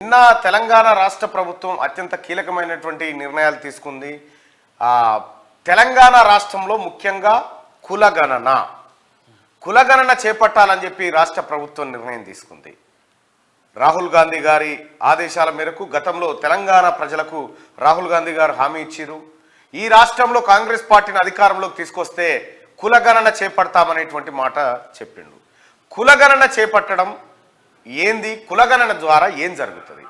నిన్న తెలంగాణ రాష్ట్ర ప్రభుత్వం అత్యంత కీలకమైనటువంటి నిర్ణయాలు తీసుకుంది. తెలంగాణ రాష్ట్రంలో ముఖ్యంగా కులగణన చేపట్టాలని చెప్పి రాష్ట్ర ప్రభుత్వం నిర్ణయం తీసుకుంది. రాహుల్ గాంధీ గారి ఆదేశాల మేరకు గతంలో తెలంగాణ ప్రజలకు రాహుల్ గాంధీ గారు హామీ ఇచ్చారు. ఈ రాష్ట్రంలో కాంగ్రెస్ పార్టీని అధికారంలోకి తీసుకొస్తే కులగణన చేపడతామనేటువంటి మాట చెప్పిండు. కులగణన చేపట్టడం ఏంది, కులగణన ద్వారా ఏం జరుగుతుంది,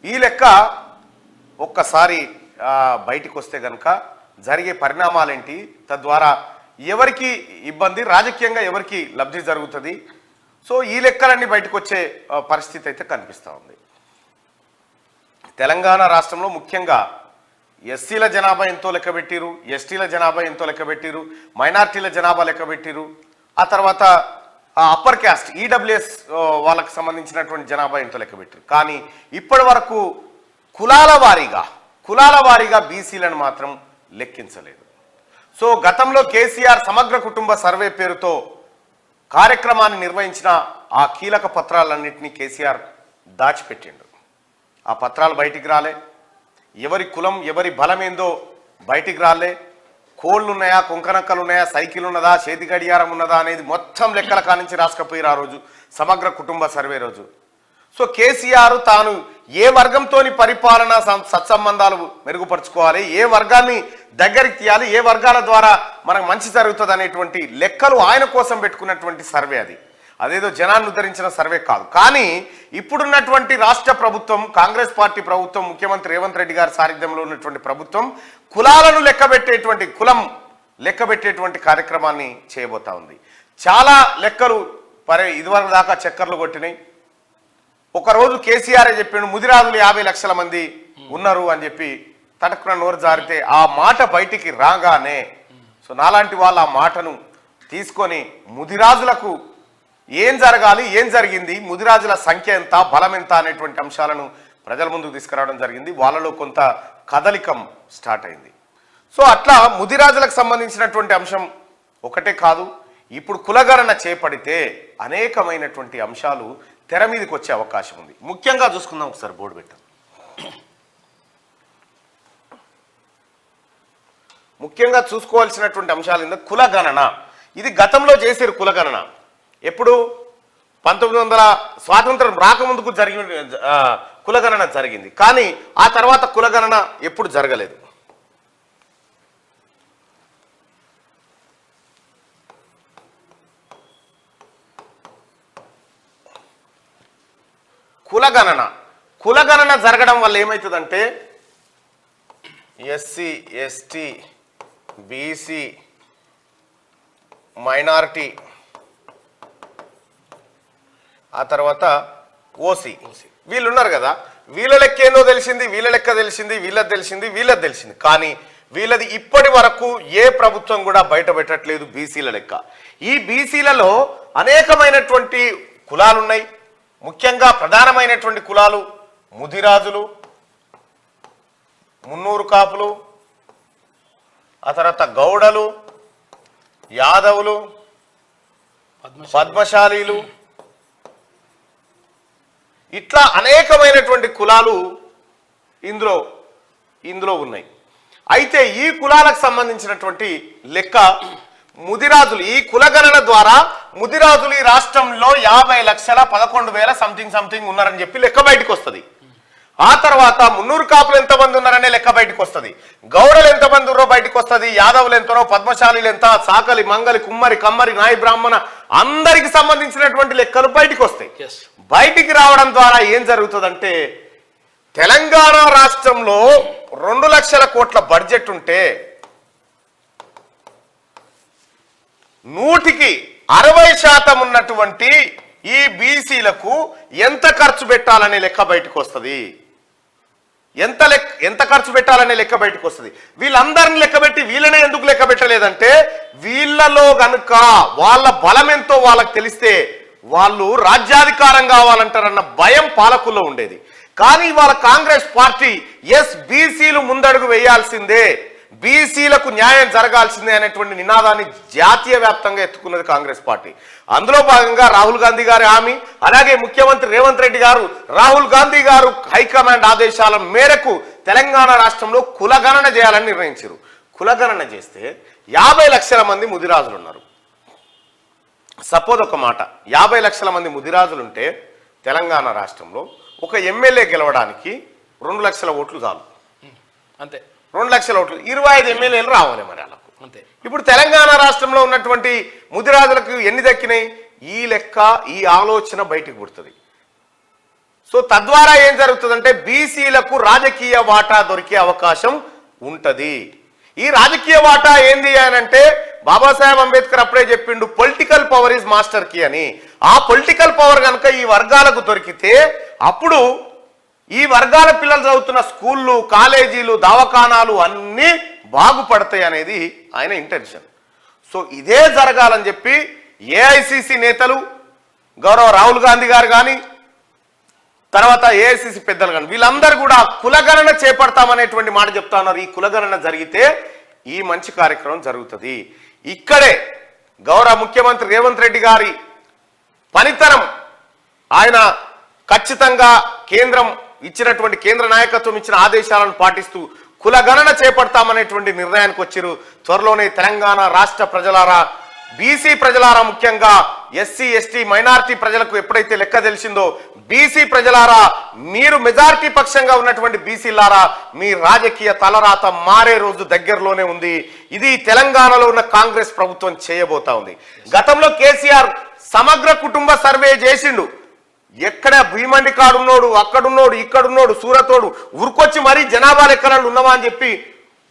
ఈ లెక్క ఒక్కసారి బయటికి వస్తే కనుక జరిగే పరిణామాలేంటి, తద్వారా ఎవరికి ఇబ్బంది, రాజకీయంగా ఎవరికి లబ్ధి జరుగుతుంది. సో ఈ లెక్కలన్నీ బయటకు వచ్చే పరిస్థితి అయితే కనిపిస్తూ ఉంది. తెలంగాణ రాష్ట్రంలో ముఖ్యంగా ఎస్సీల జనాభా ఎంతో లెక్కబెట్టిరు, ఎస్టీల జనాభా ఎంతో లెక్కబెట్టిరు, మైనార్టీల జనాభా లెక్కబెట్టిరు, ఆ తర్వాత అప్పర్ క్యాస్ట్ ఈడబ్ల్యూఎస్ వాళ్ళకి సంబంధించినటువంటి జనాభా ఎంతో లెక్కబెట్టారు. కానీ ఇప్పటి వరకు కులాల వారీగా బీసీలను మాత్రం లెక్కించలేదు. సో గతంలో కేసీఆర్ సమగ్ర కుటుంబ సర్వే పేరుతో కార్యక్రమాన్ని నిర్వహించిన ఆ కీలక పత్రాలన్నింటినీ కేసీఆర్ దాచిపెట్టిండు. ఆ పత్రాలు బయటికి రాలే, ఎవరి కులం ఎవరి బలం ఏందో బయటికి రాలే, కోళ్ళు ఉన్నాయా, కుంకనక్కలు ఉన్నాయా, సైకిల్ ఉన్నదా, చేతి గడియారం ఉన్నదా అనేది మొత్తం లెక్కల కానించి రాసుకపోయారు ఆ రోజు సమగ్ర కుటుంబ సర్వే రోజు. సో కేసీఆర్ తాను ఏ వర్గంతోని పరిపాలన సత్సంబంధాలు మెరుగుపరుచుకోవాలి, ఏ వర్గాన్ని దగ్గరికి తీయాలి, ఏ వర్గాల ద్వారా మనకు మంచి జరుగుతుంది అనేటువంటి లెక్కలు ఆయన కోసం పెట్టుకున్నటువంటి సర్వే అది. అదేదో జనాన్ని ఉద్ధరించిన సర్వే కాదు. కానీ ఇప్పుడున్నటువంటి రాష్ట్ర ప్రభుత్వం, కాంగ్రెస్ పార్టీ ప్రభుత్వం, ముఖ్యమంత్రి రేవంత్ రెడ్డి గారి సారథ్యంలో ఉన్నటువంటి ప్రభుత్వం కులాలను కులం లెక్కబెట్టేటువంటి కార్యక్రమాన్ని చేయబోతా ఉంది. చాలా లెక్కలు ఇదివరకు దాకా చక్కర్లు కొట్టినాయి. ఒకరోజు కేసీఆర్ చెప్పిండు ముదిరాజులు 50 లక్షల మంది ఉన్నారు అని చెప్పి తటక్కున నోరు జారితే ఆ మాట బయటికి రాగానే సో నాలాంటి వాళ్ళు ఆ మాటను తీసుకొని ముదిరాజులకు ఏం జరగాలి, ఏం జరిగింది, ముదిరాజుల సంఖ్య ఎంత, బలం ఎంత అనేటువంటి అంశాలను ప్రజల ముందుకు తీసుకురావడం జరిగింది. వాళ్ళలో కొంత కదలికం స్టార్ట్ అయింది. సో అట్లా ముదిరాజులకు సంబంధించినటువంటి అంశం ఒకటే కాదు, ఇప్పుడు కులగణన చేపడితే అనేకమైనటువంటి అంశాలు తెర మీదకి వచ్చే అవకాశం ఉంది. ముఖ్యంగా చూసుకుందాం, ఒకసారి బోర్డు పెట్టాం. ముఖ్యంగా చూసుకోవాల్సినటువంటి అంశాలు ఏంటంటే కులగణన. ఇది గతంలో చేసారు కులగణన. ఎప్పుడు 1900 స్వాతంత్రం రాకముందుకు జరిగిన కులగణన జరిగింది. కానీ ఆ తర్వాత కులగణన ఎప్పుడు జరగలేదు. కులగణన జరగడం వల్ల ఏమవుతుందంటే ఎస్సీ, ఎస్టీ, బీసీ, మైనారిటీ, ఆ తర్వాత ఓసీ వీళ్ళు ఉన్నారు కదా, వీళ్ళ లెక్క ఏందో తెలిసింది, వీళ్ళ లెక్క తెలిసింది, వీళ్ళది తెలిసింది. కానీ వీళ్ళది ఇప్పటి వరకు ఏ ప్రభుత్వం కూడా బయట పెట్టట్లేదు బీసీల లెక్క. ఈ బీసీలలో అనేకమైనటువంటి కులాలు ఉన్నాయి. ముఖ్యంగా ప్రధానమైనటువంటి కులాలు ముదిరాజులు, మున్నూరు కాపులు, ఆ తర్వాత గౌడలు, యాదవులు, పద్మశాలీలు, ఇట్లా అనేకమైనటువంటి కులాలు ఇందులో ఉన్నాయి. అయితే ఈ కులాలకు సంబంధించినటువంటి లెక్క ముదిరాజులు, ఈ కులగణన ద్వారా ముదిరాజులు ఈ రాష్ట్రంలో 50,11,000 సంథింగ్ ఉన్నారని చెప్పి లెక్క బయటకు వస్తుంది. ఆ తర్వాత మున్నూరు కాపులు ఎంతమంది ఉన్నారనే లెక్క బయటకు వస్తుంది, గౌడలు ఎంతమంది ఉన్నారో బయటకు వస్తుంది, యాదవులు ఎంతనో, పద్మశాలీలు ఎంత, సాకలి, మంగలి, కుమ్మరి, కమ్మరి, నాయి బ్రాహ్మణ అందరికి సంబంధించినటువంటి లెక్కలు బయటకు వస్తాయి. బయటికి రావడం ద్వారా ఏం జరుగుతుందంటే తెలంగాణ రాష్ట్రంలో 2 లక్షల కోట్ల బడ్జెట్ ఉంటే 100కి 60% ఉన్నటువంటి ఈ బీసీలకు ఎంత ఖర్చు పెట్టాలనే లెక్క బయటకు వస్తుంది. ఎంత ఖర్చు పెట్టాలనే లెక్క బయటకు వస్తుంది. వీళ్ళందరిని లెక్కబెట్టి వీళ్ళనే ఎందుకు లెక్క పెట్టలేదంటే వీళ్ళలో గనుక వాళ్ళ బలం ఎంతో వాళ్ళకి తెలిస్తే వాళ్ళు రాజ్యాధికారం కావాలంటారన్న భయం పాలకుల్లో ఉండేది. కానీ ఇవాళ కాంగ్రెస్ పార్టీ బీసీలు ముందడుగు వేయాల్సిందే, బీసీలకు న్యాయం జరగాల్సిందే అనేటువంటి నినాదాన్ని జాతీయ వ్యాప్తంగా ఎత్తుకున్నది కాంగ్రెస్ పార్టీ. అందులో భాగంగా రాహుల్ గాంధీ గారి హామీ, అలాగే ముఖ్యమంత్రి రేవంత్ రెడ్డి గారు రాహుల్ గాంధీ గారు హైకమాండ్ ఆదేశాల మేరకు తెలంగాణ రాష్ట్రంలో కులగణన చేయాలని నిర్ణయించారు. కులగణన చేస్తే 50 లక్షల మంది ముదిరాజులు ఉన్నారు. సపోజ్ ఒక మాట, 50 లక్షల మంది ముదిరాజులుంటే తెలంగాణ రాష్ట్రంలో ఒక ఎమ్మెల్యే గెలవడానికి 2 లక్షల ఓట్లు చాలు. అంతే, 2 లక్షల ఓట్లు, 25 ఎమ్మెల్యేలు రావాలి మరి వాళ్ళకు. అంతే. ఇప్పుడు తెలంగాణ రాష్ట్రంలో ఉన్నటువంటి ముదిరాజులకు ఎన్ని దక్కినాయి? ఈ లెక్క, ఈ ఆలోచన బయటికి పుడుతుంది. సో తద్వారా ఏం జరుగుతుందంటే బీసీలకు రాజకీయ వాటా దొరికే అవకాశం ఉంటది. ఈ రాజకీయ వాటా ఏంది అని అంటే బాబాసాహెబ్ అంబేద్కర్ అప్పుడే చెప్పిండు, political power is master key అని. ఆ పొలిటికల్ పవర్ కనుక ఈ వర్గాలకు దొరికితే అప్పుడు ఈ వర్గాల పిల్లలు చదువుతున్న స్కూళ్ళు, కాలేజీలు, దవాఖానాలు అన్నీ బాగుపడతాయి అనేది ఆయన ఇంటెన్షన్. సో ఇదే జరగాలని చెప్పి ఏఐసిసి నేతలు గౌరవ రాహుల్ గాంధీ గారు కానీ తర్వాత ఏఐసిసి పెద్దలు కానీ వీళ్ళందరూ కూడా కులగణన చేపడతామనేటువంటి మాట చెప్తా ఉన్నారు. ఈ కులగణన జరిగితే ఈ మంచి కార్యక్రమం జరుగుతుంది. ఇక్కడే గౌరవ ముఖ్యమంత్రి రేవంత్ రెడ్డి గారి పనితనం, ఆయన ఖచ్చితంగా కేంద్రం ఇచ్చినటువంటి కేంద్ర నాయకత్వం ఇచ్చిన ఆదేశాలను పాటిస్తూ కులగణన చేపడతామనేటువంటి నిర్ణయానికి వచ్చారు. త్వరలోనే తెలంగాణ రాష్ట్ర ప్రజలారా, బీసీ ప్రజలారా, ముఖ్యంగా ఎస్సీ ఎస్టీ మైనారిటీ ప్రజలకు ఎప్పుడైతే లెక్క తెలిసిందో, బీసీ ప్రజలారా మీరు మెజారిటీ పక్షంగా ఉన్నటువంటి బీసీలారా మీ రాజకీయ తలరాత మారే రోజు దగ్గరలోనే ఉంది. ఇది తెలంగాణలో ఉన్న కాంగ్రెస్ ప్రభుత్వం చేయబోతా ఉంది. గతంలో కేసీఆర్ సమగ్ర కుటుంబ సర్వే చేసిండు. ఎక్కడ భీమండి కాడున్నోడు, అక్కడున్నోడు, ఇక్కడున్నోడు, సూరతోడు ఉరుకొచ్చి మరీ జనాభా లెక్కలు ఉన్నవా అని చెప్పి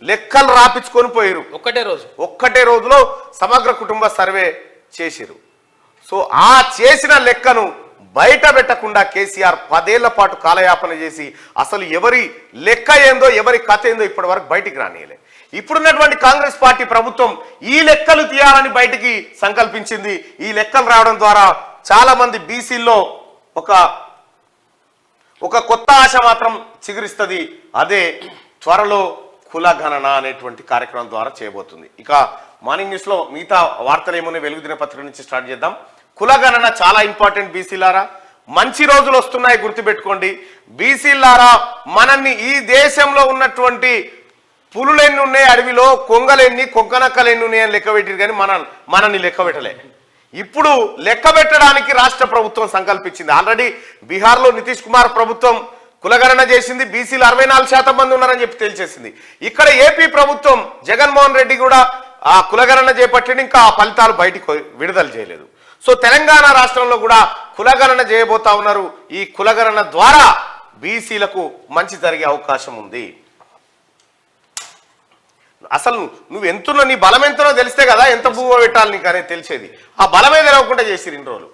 లెక్కలు రాపించుకొని పోయారు. ఒక్కటే రోజులో సమగ్ర కుటుంబ సర్వే చేసిరు. సో ఆ చేసిన లెక్కను బయట పెట్టకుండా కేసీఆర్ 10 ఏళ్ల పాటు కాలయాపన చేసి అసలు ఎవరి లెక్క ఏందో, ఎవరి కథ ఏందో ఇప్పటి వరకు బయటికి రానియలే. ఇప్పుడున్నటువంటి కాంగ్రెస్ పార్టీ ప్రభుత్వం ఈ లెక్కలు తీయాలని బయటికి సంకల్పించింది. ఈ లెక్కలు రావడం ద్వారా చాలా మంది బీసీల్లో ఒక కొత్త ఆశ మాత్రం చిగురిస్తుంది. అదే త్వరలో కులగణన అనేటువంటి కార్యక్రమం ద్వారా చేయబోతుంది. ఇక మార్నింగ్ న్యూస్ లో మిగతా వార్తలు ఏమో వెలుగు దినపత్రిక నుంచి స్టార్ట్ చేద్దాం. కులగణన చాలా ఇంపార్టెంట్. బీసీలారా మంచి రోజులు వస్తున్నాయి, గుర్తుపెట్టుకోండి. బీసీలారా మనల్ని ఈ దేశంలో ఉన్నటువంటి పులులు ఎన్ని ఉన్నాయి అడవిలో, కొంగలెన్ని, కొంకనక్కలు ఎన్ని ఉన్నాయని లెక్క పెట్టిరు, కానీ మనల్ని లెక్క పెట్టలే. ఇప్పుడు లెక్క పెట్టడానికి రాష్ట్ర ప్రభుత్వం సంకల్పించింది. ఆల్రెడీ బీహార్లో నితీష్ కుమార్ ప్రభుత్వం కులగణన చేసింది. బీసీలు 64% మంది ఉన్నారని చెప్పి తేల్చేసింది. ఇక్కడ ఏపీ ప్రభుత్వం జగన్మోహన్ రెడ్డి కూడా ఆ కులగణన చేపట్టింది, ఇంకా ఆ ఫలితాలు బయటికి విడుదల చేయలేదు. సో తెలంగాణ రాష్ట్రంలో కూడా కులగణన చేయబోతా ఉన్నారు. ఈ కులగణన ద్వారా బీసీలకు మంచి జరిగే అవకాశం ఉంది. అసలు నువ్వు ఎంతున్నా, నీ బలం ఎంతనో తెలిస్తే కదా ఎంత భూమో పెట్టాలి నీకు అనేది తెలిసేది. ఆ బలమే తెలవకుండా చేసిరు ఇన్ని రోజులు.